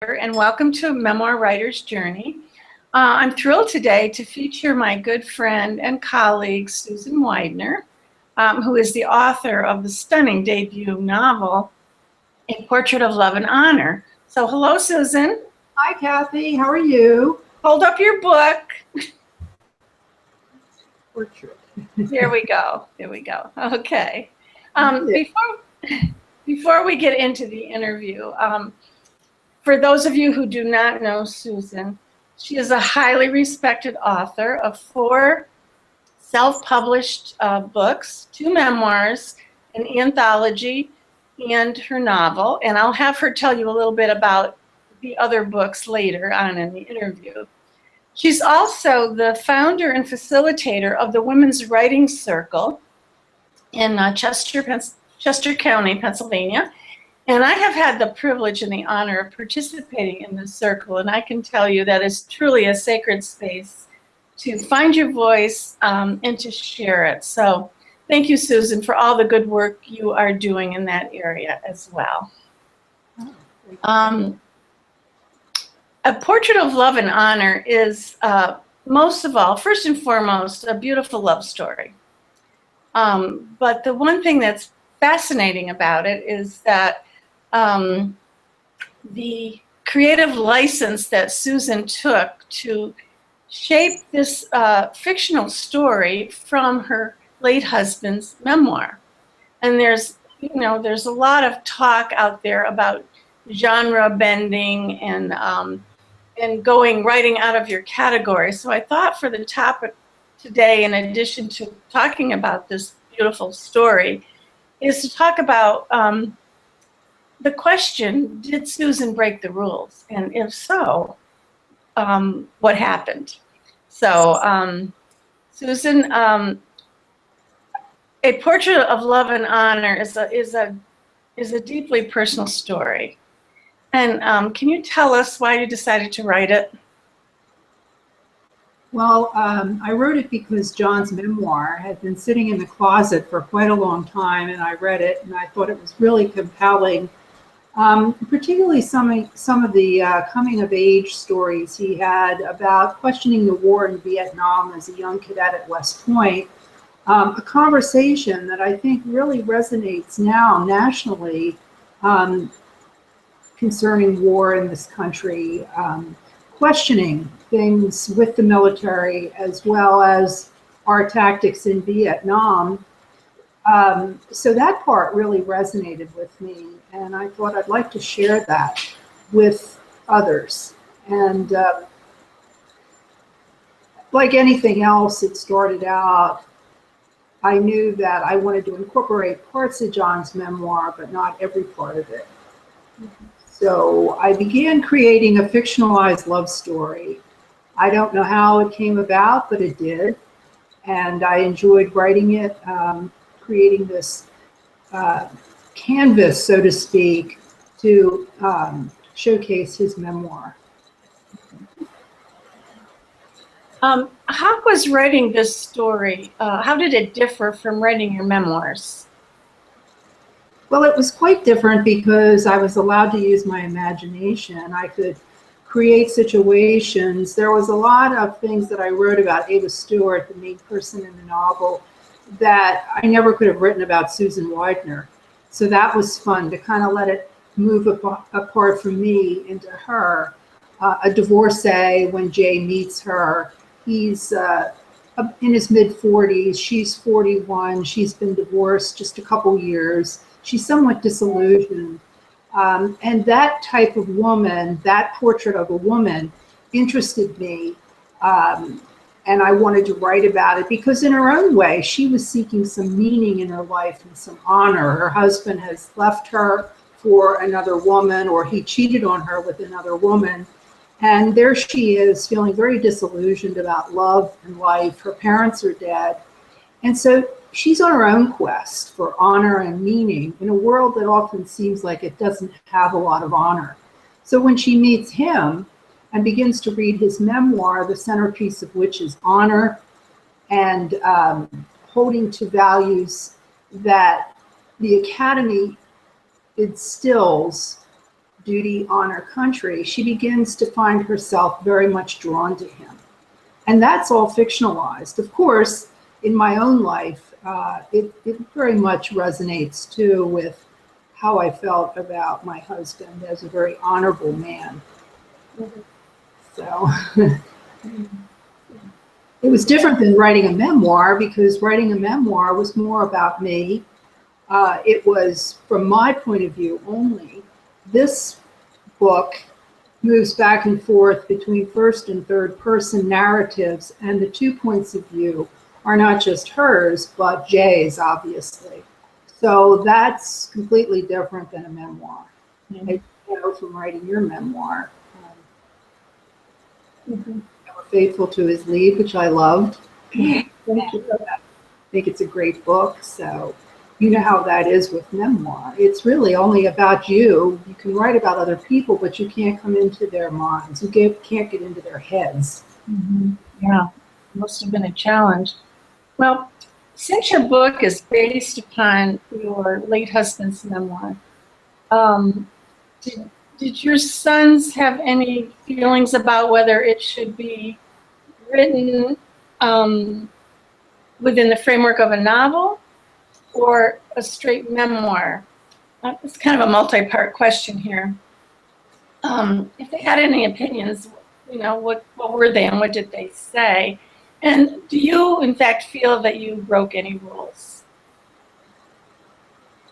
and welcome to Memoir Writer's Journey. I'm thrilled today to feature my good friend and colleague, Susan Weidener, who is the author of the stunning debut novel, A Portrait of Love and Honor. So hello, Susan. Hi, Kathy. How are you? Hold up your book. Portrait. There we go. There we go. Okay. Before we get into the interview, for those of you who do not know Susan, she is a highly respected author of 4 self-published books, 2 memoirs, an anthology, and her novel. And I'll have her tell you a little bit about the other books later on in the interview. She's also the founder and facilitator of the Women's Writing Circle in Chester County, Pennsylvania. And I have had the privilege and the honor of participating in this circle, and I can tell you that it's truly a sacred space to find your voice and to share it. So thank you, Susan, for all the good work you are doing in that area as well. A Portrait of Love and Honor is, most of all, first and foremost, a beautiful love story. But the one thing that's fascinating about it is that the creative license that Susan took to shape this fictional story from her late husband's memoir. And there's a lot of talk out there about genre bending and writing out of your category. So I thought for the topic today, in addition to talking about this beautiful story, is to talk about the question, did Susan break the rules? And if so, what happened? So, Susan, A Portrait of Love and Honor is a deeply personal story. And can you tell us why you decided to write it? Well, I wrote it because John's memoir had been sitting in the closet for quite a long time, and I read it, and I thought it was really compelling. Particularly some of the coming-of-age stories he had about questioning the war in Vietnam as a young cadet at West Point, a conversation that I think really resonates now nationally concerning war in this country, questioning things with the military as well as our tactics in Vietnam. So that part really resonated with me, and I thought I'd like to share that with others. And like anything else, it started out, I knew that I wanted to incorporate parts of John's memoir, but not every part of it. Mm-hmm. So I began creating a fictionalized love story. I don't know how it came about, but it did. And I enjoyed writing it, creating this canvas, so to speak, to showcase his memoir. How was writing this story, how did it differ from writing your memoirs? Well, it was quite different because I was allowed to use my imagination. I could create situations. There was a lot of things that I wrote about Ava Stewart, the main person in the novel, that I never could have written about Susan Weidener. So that was fun to kind of let it move apart from me into her. A divorcee, when Jay meets her, he's in his mid-40s, she's 41, she's been divorced just a couple years. She's somewhat disillusioned. And that type of woman, that portrait of a woman, interested me. And I wanted to write about it because in her own way, she was seeking some meaning in her life and some honor. Her husband has left her for another woman, or he cheated on her with another woman. And there she is, feeling very disillusioned about love and life. Her parents are dead. And so she's on her own quest for honor and meaning in a world that often seems like it doesn't have a lot of honor. So when she meets him and begins to read his memoir, the centerpiece of which is honor and holding to values that the Academy instills duty, honor, country, she begins to find herself very much drawn to him. And that's all fictionalized. Of course, in my own life, it very much resonates too with how I felt about my husband as a very honorable man. Mhm. So it was different than writing a memoir, because writing a memoir was more about me. It was from my point of view only. This book moves back and forth between first and third person narratives, and the 2 points of view are not just hers, but Jay's, obviously. So that's completely different than a memoir. Mhm. I know from writing your memoir. Mhm. You were faithful to his lead, which I loved. Thank you. I think it's a great book. So you know how that is with memoir. It's really only about you. You can write about other people, but you can't come into their minds. You can't get into their heads. Mhm. Yeah, must have been a challenge. Well, since your book is based upon your late husband's memoir, um, did your sons have any feelings about whether it should be written within the framework of a novel or a straight memoir? It's kind of a multi-part question here. If they had any opinions, what were they and what did they say? And do you, in fact, feel that you broke any rules?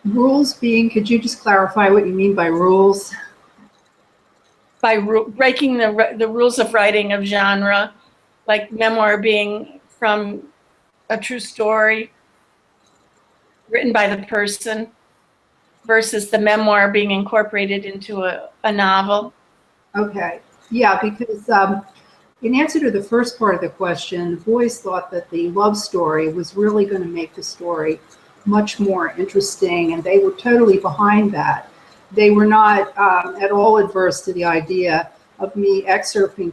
Rules being, could you just clarify what you mean by rules? By breaking the rules of writing of genre, like memoir being from a true story written by the person versus the memoir being incorporated into a novel? Okay. Yeah, because in answer to the first part of the question, the boys thought that the love story was really going to make the story much more interesting, and they were totally behind that. They were not at all adverse to the idea of me excerpting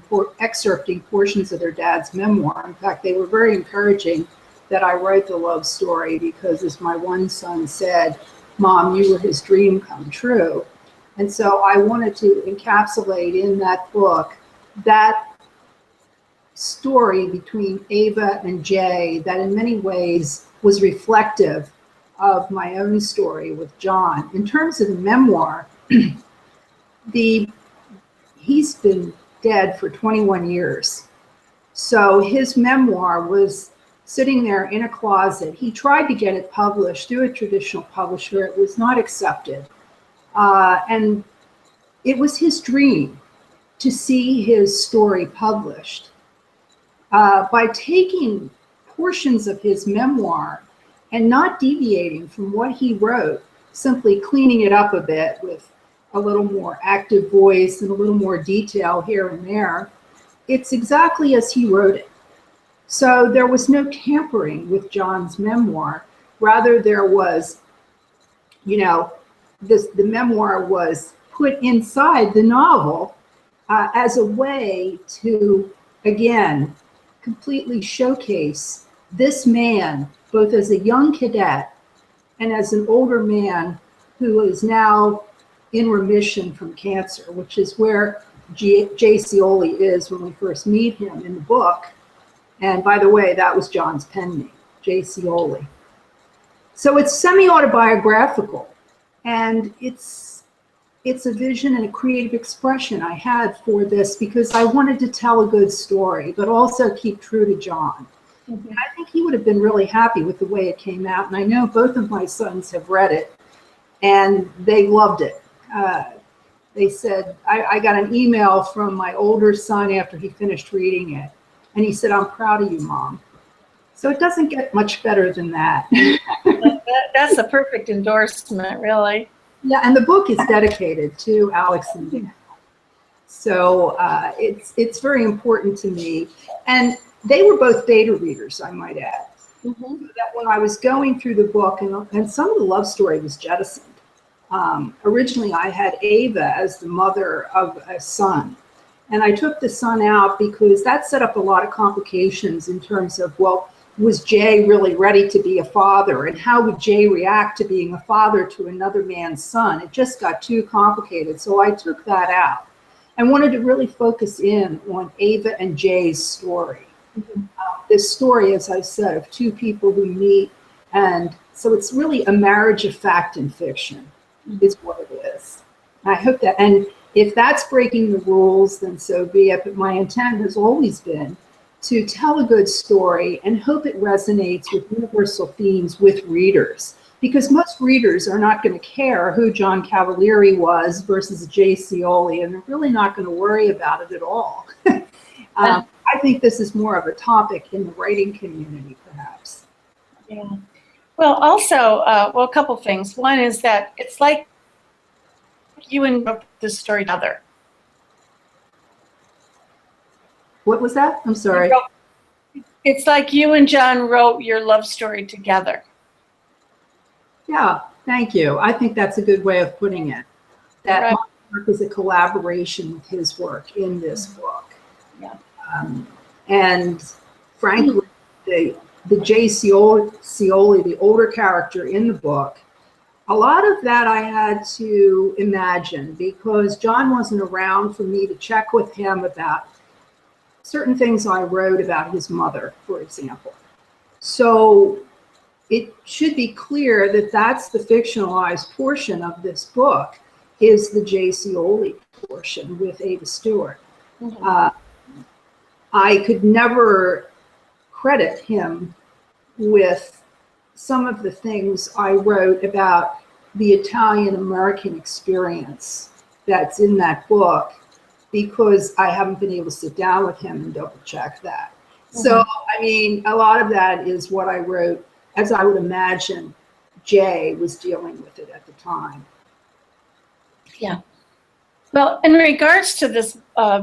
portions of their dad's memoir. In fact, they were very encouraging that I write the love story because, as my one son said, "Mom, you were his dream come true." And so I wanted to encapsulate in that book that story between Ava and Jay that in many ways was reflective of my own story with John. In terms of the memoir, he's been dead for 21 years. So his memoir was sitting there in a closet. He tried to get it published through a traditional publisher. It was not accepted. And it was his dream to see his story published. By taking portions of his memoir and not deviating from what he wrote, simply cleaning it up a bit with a little more active voice and a little more detail here and there, it's exactly as he wrote it. So there was no tampering with John's memoir. Rather, there was, the memoir was put inside the novel as a way to, again, completely showcase this man, both as a young cadet and as an older man who is now in remission from cancer, which is where Jay Scioli is when we first meet him in the book. And by the way, that was John's pen name, Jay Scioli. So it's semi-autobiographical, and it's a vision and a creative expression I had for this because I wanted to tell a good story, but also keep true to John. Mm-hmm. And I think he would have been really happy with the way it came out. And I know both of my sons have read it, and they loved it. They said, I got an email from my older son after he finished reading it, and he said, "I'm proud of you, Mom." So it doesn't get much better than that. That's a perfect endorsement, really. Yeah, and the book is dedicated to Alex and Dan. So it's very important to me. And they were both beta readers, I might add. Mm-hmm. That when I was going through the book, and some of the love story was jettisoned. Originally, I had Ava as the mother of a son. And I took the son out because that set up a lot of complications in terms of, well, was Jay really ready to be a father? And how would Jay react to being a father to another man's son? It just got too complicated. So I took that out and wanted to really focus in on Ava and Jay's story. This story, as I said, of two people who meet. And so it's really a marriage of fact and fiction is what it is. I hope that, and if that's breaking the rules, then so be it. But my intent has always been to tell a good story and hope it resonates with universal themes with readers. Because most readers are not going to care who John Cavalieri was versus Jay Scioli, and they're really not going to worry about it at all. I think this is more of a topic in the writing community, perhaps. Yeah. Well, also, well, a couple things. One is that it's like you and wrote this story together. What was that? I'm sorry. It's like you and John wrote your love story together. Yeah, thank you. I think that's a good way of putting it. That Right. my work is a collaboration with his work in this book. Yeah. And frankly, the Jay Scioli, the older character in the book, a lot of that I had to imagine because John wasn't around for me to check with him about certain things I wrote about his mother, for example. So it should be clear that that's the fictionalized portion of this book, is the Jay Scioli portion with Ava Stewart. I could never credit him with some of the things I wrote about the Italian-American experience that's in that book because I haven't been able to sit down with him and double check that. So, I mean, a lot of that is what I wrote as I would imagine Jay was dealing with it at the time. Yeah. Well, in regards to this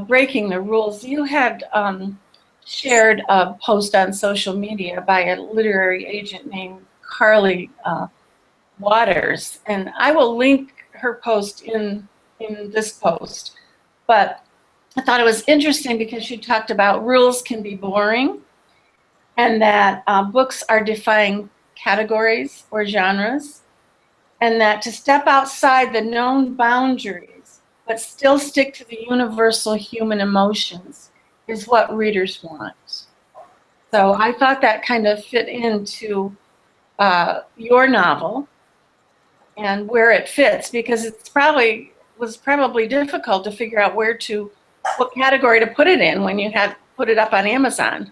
breaking the rules, you had shared a post on social media by a literary agent named Carly Waters, and I will link her post in this post. But I thought it was interesting because she talked about rules can be boring and that books are defying categories or genres, and that to step outside the known boundaries but still stick to the universal human emotions is what readers want. So I thought that kind of fit into your novel and where it fits, because it's was probably difficult to figure out what category to put it in when you had put it up on Amazon.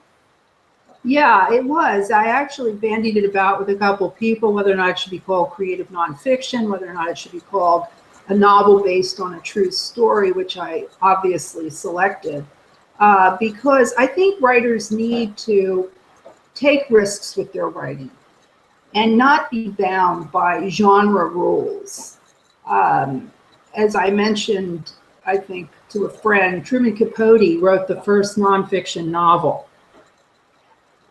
Yeah, it was. I actually bandied it about with a couple of people, whether or not it should be called creative nonfiction, whether or not it should be called a novel based on a true story, which I obviously selected, because I think writers need to take risks with their writing and not be bound by genre rules. As I mentioned, I think to a friend, Truman Capote wrote the first nonfiction novel.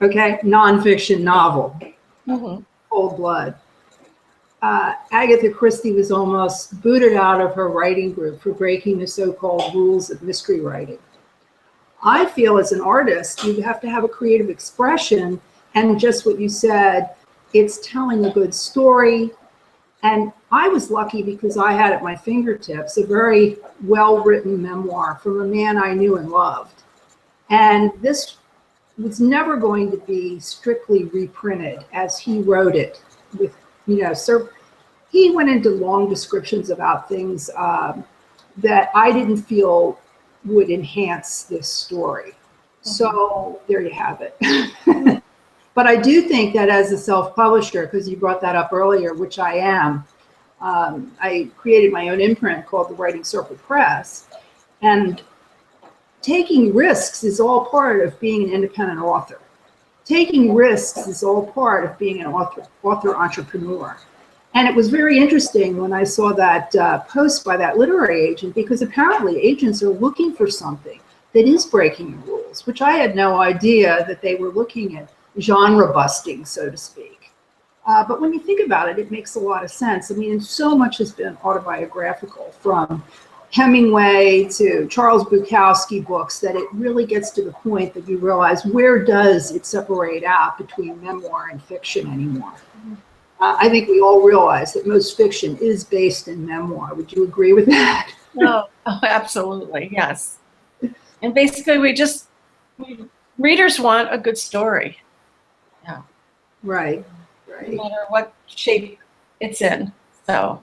Okay, nonfiction novel, Cold Blood. Agatha Christie was almost booted out of her writing group for breaking the so-called rules of mystery writing. I feel as an artist, you have to have a creative expression, and just what you said, it's telling a good story. And I was lucky because I had at my fingertips a very well-written memoir from a man I knew and loved. And this was never going to be strictly reprinted as he wrote it with, so he went into long descriptions about things that I didn't feel would enhance this story. So there you have it. But I do think that as a self-publisher, because you brought that up earlier, which I am, I created my own imprint called the Writing Circle Press. And taking risks is all part of being an independent author. Taking risks is all part of being an author entrepreneur. And it was very interesting when I saw that post by that literary agent, because apparently agents are looking for something that is breaking the rules, which I had no idea that they were looking at genre busting, so to speak. But when you think about it, it makes a lot of sense. I mean, so much has been autobiographical, from Hemingway to Charles Bukowski books, that it really gets to the point that you realize, where does it separate out between memoir and fiction anymore? I think we all realize that most fiction is based in memoir. Would you agree with that? Oh, absolutely, yes. And basically, readers want a good story. Yeah. Right. No matter what shape it's in. So,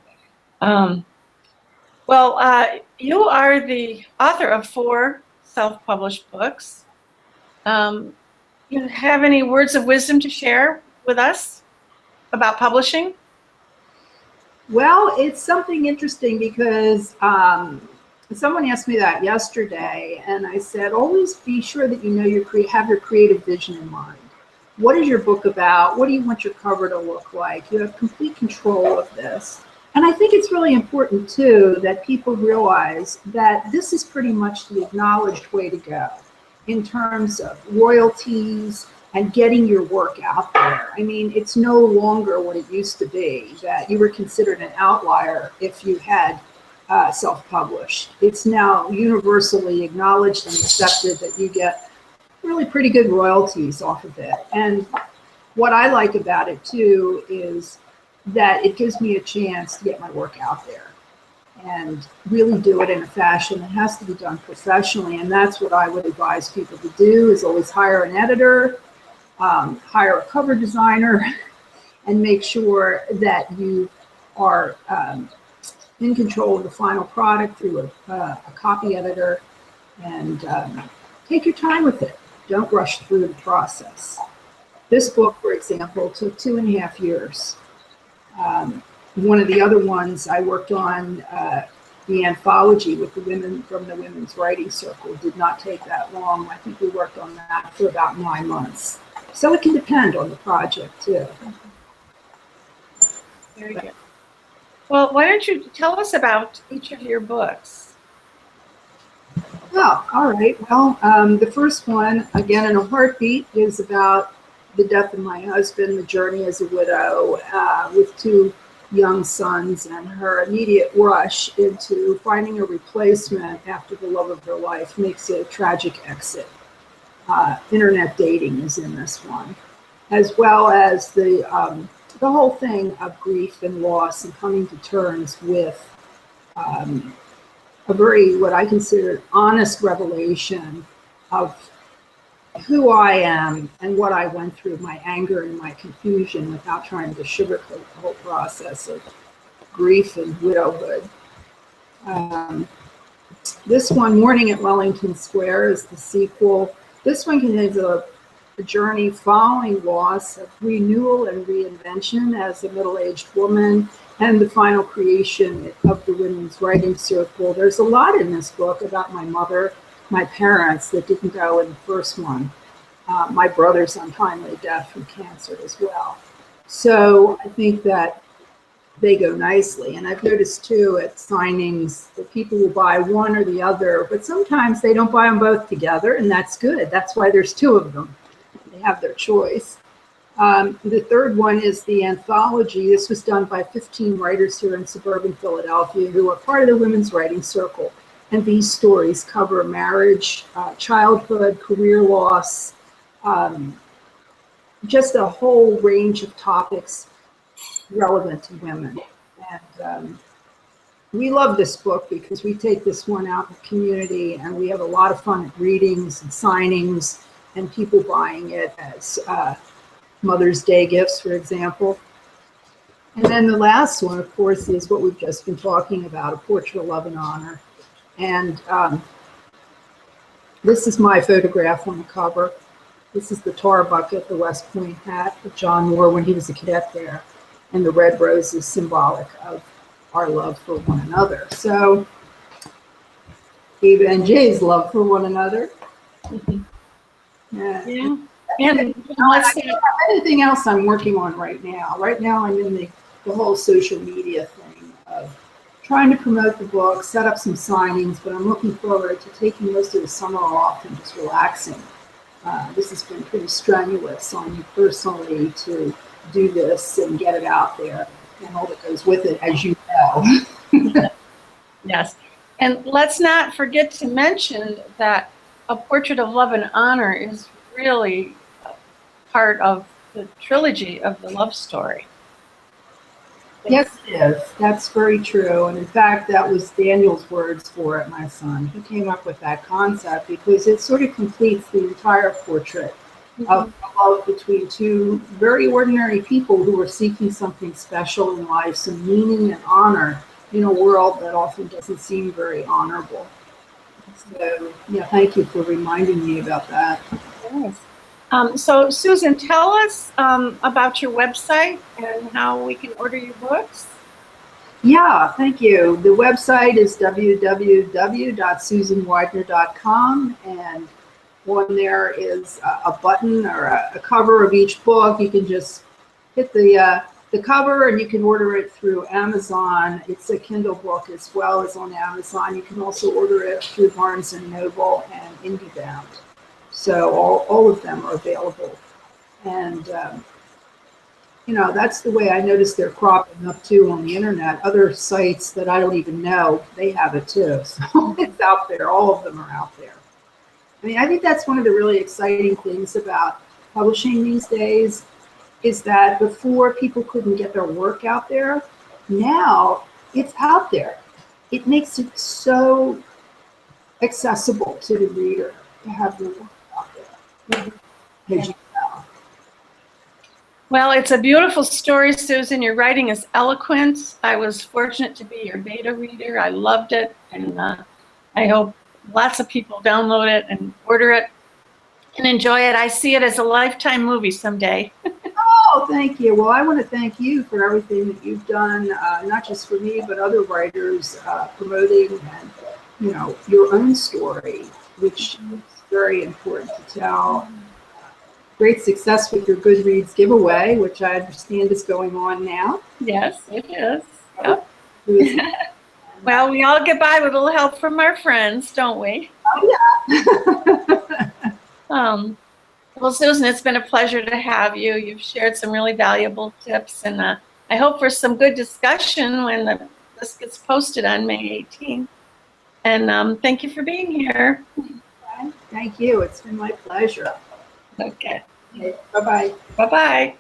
well, you are the author of 4 self-published books. You have any words of wisdom to share with us about publishing? Well, it's something interesting because someone asked me that yesterday, and I said, always be sure that you know have your creative vision in mind. What is your book about? What do you want your cover to look like? You have complete control of this. And I think it's really important, too, that people realize that this is pretty much the acknowledged way to go in terms of royalties and getting your work out there. I mean, it's no longer what it used to be, that you were considered an outlier if you had self-published. It's now universally acknowledged and accepted that you get really pretty good royalties off of it. And what I like about it, too, is that it gives me a chance to get my work out there and really do it in a fashion that has to be done professionally. And that's what I would advise people to do, is always hire an editor, hire a cover designer, and make sure that you are in control of the final product through a copy editor, and take your time with it. Don't rush through the process. This book, for example, took 2.5 years. One of the other ones I worked on, the anthology with the women from the Women's Writing Circle, did not take that long. I think we worked on that for about 9 months. So it can depend on the project, too. Very good. Well, why don't you tell us about each of your books? Oh, all right. Well, the first one, Again in a Heartbeat, is about the death of my husband, the journey as a widow with 2 young sons, and her immediate rush into finding a replacement after the love of her life makes a tragic exit. Internet dating is in this one, as well as the whole thing of grief and loss and coming to terms with a very, what I consider, honest revelation of who I am and what I went through, my anger and my confusion, without trying to sugarcoat the whole process of grief and widowhood. This one, Morning at Wellington Square, is the sequel. This one contains a journey following loss, of renewal and reinvention as a middle-aged woman, and the final creation of the Women's Writing Circle. There's a lot in this book about my mother, my parents, that didn't go in the first one, my brother's untimely death from cancer as well. So I think that they go nicely. And I've noticed, too, at signings that people will buy one or the other, but sometimes they don't buy them both together, and that's good. That's why there's 2 of them. They have their choice. The third one is the anthology. This was done by 15 writers here in suburban Philadelphia who are part of the Women's Writing Circle. And these stories cover marriage, childhood, career loss, just a whole range of topics relevant to women. And we love this book because we take this one out in the community, and we have a lot of fun at readings and signings and people buying it as Mother's Day gifts, for example. And then the last one, of course, is what we've just been talking about, A Portrait of Love and Honor. And this is my photograph on the cover. This is the tar bucket, the West Point hat that John wore when he was a cadet there. And the red rose is symbolic of our love for one another. So Eva and Jay's love for one another. Yeah. And I don't have anything else I'm working on right now. Right now I'm in the whole social media thing of trying to promote the book, set up some signings, but I'm looking forward to taking most of the summer off and just relaxing. This has been pretty strenuous on me personally to do this and get it out there and all that goes with it, as you know. Yes. And let's not forget to mention that A Portrait of Love and Honor is really part of the trilogy of the love story. Yes, it is. That's very true. And in fact, that was Daniel's words for it, my son. He came up with that concept because it sort of completes the entire portrait of love between two very ordinary people who are seeking something special in life, some meaning and honor in a world that often doesn't seem very honorable. So, yeah, thank you for reminding me about that. Yes. So Susan, tell us about your website and how we can order your books. Yeah, thank you. The website is www.susanweidner.com, and on there is a button or a cover of each book. You can just hit the cover, and you can order it through Amazon. It's a Kindle book as well as on Amazon. You can also order it through Barnes & Noble and IndieBound. So all of them are available. And, you know, that's the way I noticed they're cropping up too on the internet. Other sites that I don't even know, they have it too. So it's out there. All of them are out there. I mean, I think that's one of the really exciting things about publishing these days is that before people couldn't get their work out there, now it's out there. It makes it so accessible to the reader to have their work out there. As you know. Well, it's a beautiful story, Susan. Your writing is eloquent. I was fortunate to be your beta reader. I loved it, and I hope lots of people download it and order it and enjoy it. I see it as a lifetime movie someday. Oh, thank you. Well, I want to thank you for everything that you've done, not just for me, but other writers promoting and, you know, your own story, which is very important to tell. Great success with your Goodreads giveaway, which I understand is going on now. Yes, it is. Yep. Well, we all get by with a little help from our friends, don't we? Oh, yeah. Well, Susan, it's been a pleasure to have you. You've shared some really valuable tips, and I hope for some good discussion when this gets posted on May 18th. And thank you for being here. Thank you. It's been my pleasure. Okay. Okay. Bye-bye. Bye-bye.